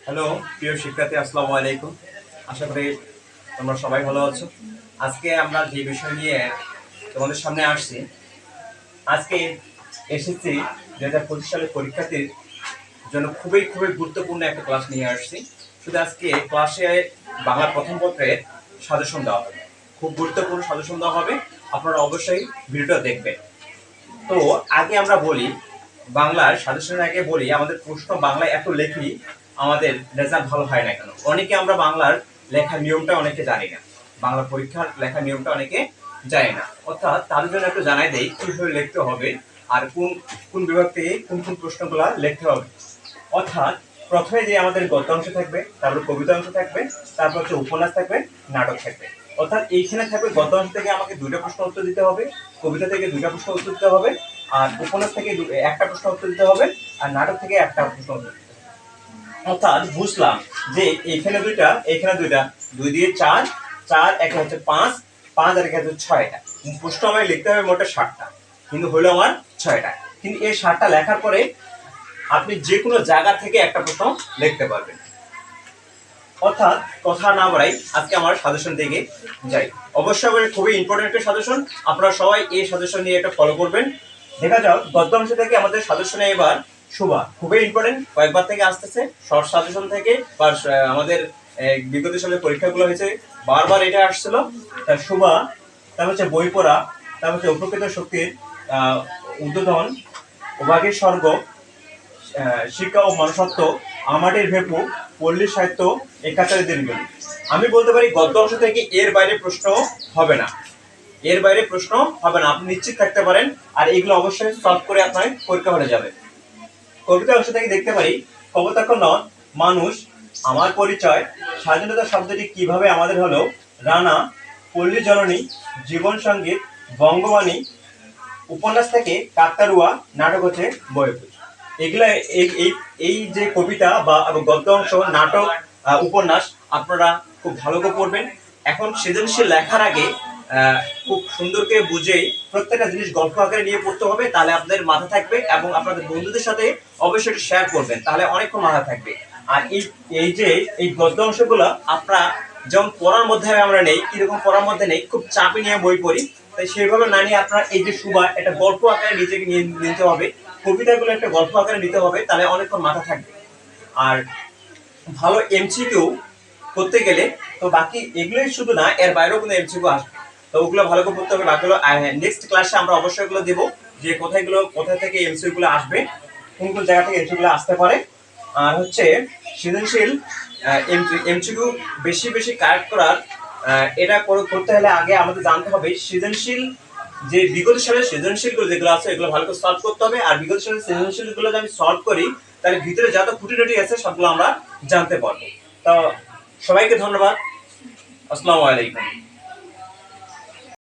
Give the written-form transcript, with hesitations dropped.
Hello প্রিয় শিক্ষার্থী, আসসালামু আলাইকুম। আশা করি তোমরা সবাই ভালো আছো। আজকে আমরা যে বিষয় নিয়ে তোমাদের সামনে আসছি, আজকে এসএসসি 2025 সালের পরীক্ষার্থীর জন্য খুবই খুবই গুরুত্বপূর্ণ একটা ক্লাস নিয়ে আসছি। শুধু আজকে ক্লাসে বাংলা প্রথম পত্রের সাজেশন দেওয়া হবে, খুব গুরুত্বপূর্ণ সাজেশন দেওয়া হবে। আপনারা অবশ্যই ভিডিওটা দেখবেন। তো আগে আমরা বলি, বাংলার সাজেশনের আগে বলি, আমাদের প্রশ্ন বাংলায় এত লেখি আমাদের রেজাল্ট ভালো হয় না কেন? অনেকে আমরা বাংলার লেখার নিয়মটা অনেকে জানি না, বাংলা পরীক্ষার লেখার নিয়মটা অনেকে জানে না। অর্থাৎ তাদের জন্য একটু জানাই দেই কিভাবে লিখতে হবে আর কোন কোন বিভাগ থেকে কোন কোন প্রশ্নগুলো লিখতে হবে। অর্থাৎ প্রথমে যে আমাদের গদ্যাংশ থাকবে, তারপর কবিতা অংশ থাকবে, তারপর হচ্ছে উপন্যাস থাকবে, নাটক থাকবে। অর্থাৎ এইখানে থাকবে গদ্যাংশ থেকে আমাকে দুইটা প্রশ্ন উত্তর দিতে হবে, কবিতা থেকে দুইটা প্রশ্ন উত্তর দিতে হবে, আর উপন্যাস থেকে একটা প্রশ্ন উত্তর দিতে হবে, আর নাটক থেকে একটা প্রশ্ন উত্তর দিতে হবে। অর্থাৎ বুঝলাম যে এইখানে দুইটা, এইখানে দুইটা, দুই দিয়ে চার, চার একে হচ্ছে পাঁচ, পাঁচ আর একে হচ্ছে ছয়টা। প্রশ্ন আমায় লিখতে হবে মোটে 60টা, কিন্তু হলো আমার 6টা। কিন্তু এই 60টা লেখার পরে আপনি যে কোনো জায়গা থেকে একটা প্রশ্ন লিখতে পারবেন। অর্থাৎ কথা না বাড়াই, আজকে আমার সাজেশন দিকে যাই। অবশ্যই খুবই ইম্পর্টেন্ট একটা সাজেশন, আপনারা সবাই এই সাজেশন নিয়ে এটা ফলো করবেন। দেখা যাক গদ্যাংশ থেকে আমাদের সাজেশনে এবার শোভা খুবই ইম্পর্টেন্ট, কয়েকবার থেকে আসতেছে শর্ট সাজেশন থেকে, বা আমাদের বিগত সালের পরীক্ষাগুলো হয়েছে বারবার এটা আসছিল। তার শোভা, তার হচ্ছে বই পড়া, তার হচ্ছে উপকৃত শক্তির উদ্বোধন, উভাগের স্বর্গ, শিক্ষা ও মনুষ্যত্ব, আমাদের ভেপু, পল্লী সাহিত্য, একাত্তরের দিনগুলি। আমি বলতে পারি গদ্য অংশ থেকে এর বাইরে প্রশ্ন হবে না, এর বাইরে প্রশ্ন হবে না, আপনি নিশ্চিত থাকতে পারেন। আর এগুলো অবশ্যই সলভ করে আপনার পরীক্ষা হলে যাবে। কবিতা অংশ থেকে দেখতে পারি কবতাক্ষ নদ, মানুষ, আমার পরিচয়, স্বাধীনতা শব্দটি কিভাবে আমাদের হলো, রানা, পল্লী জননী, জীবন সঙ্গীত, বঙ্গবাণী। উপন্যাস থেকে কাকতাড়ুয়া, নাটক হচ্ছে বইপুর। এগুলা এই এই এই যে কবিতা বা গদ্য অংশ, নাটক, উপন্যাস আপনারা খুব ভালো করে পড়বেন। এখন সৃজনশীল লেখার আগে খুব সুন্দর করে বুঝে প্রত্যেকটা জিনিস গল্প আকারে নিয়ে পড়তে হবে, তাহলে আপনাদের মাথা থাকবে এবং আপনাদের বন্ধুদের সাথে অবশ্যই শেয়ার করবেন, তাহলে অনেকক্ষণ মাথা থাকবে। আর এই এই যে এই গদ্য অংশগুলো আপনারা যেমন পড়ার মধ্যে আমরা নেই, কিরকম পড়ার মধ্যে নেই, খুব চাপে নিয়ে বই পড়ি, তাই সেইভাবে না নিয়ে আপনারা এই যে সুবা একটা গল্প আকারে নিজেকে নিয়ে নিতে হবে, কবিতাগুলো একটা গল্প আকারে নিতে হবে, তাহলে অনেকক্ষণ মাথা থাকবে। আর ভালো এমসিকিউ করতে গেলে তো বাকি এগুলোই শুধু না, এর বাইরেও কোনো এমসিকিউ আসবে, তো ওগুলো ভালো করে পড়তে হবে। বাকিগুলো নেক্সট ক্লাসে আমরা অবশ্যই এগুলো দেবো, যে কোথা থেকে এমসিকিউ গুলো আসবে, কোন কোন জায়গা থেকে এমসিকিউ গুলো আসতে পারে। আর হচ্ছে সৃজনশীল এমসিকিউ বেশি বেশি কারেক্ট করার, এটা করতে হলে আগে আমাদের জানতে হবে সৃজনশীল যে বিগত সালের সৃজনশীল যেগুলো আছে এগুলো ভালো করে সলভ করতে হবে। আর বিগত সালের সৃজনশীল গুলো যদি আমি সলভ করি, তাহলে ভিতরে যত খুঁটিনাটি আছে সবগুলো আমরা জানতে পারবো। তো সবাইকে ধন্যবাদ, আসসালামু আলাইকুম।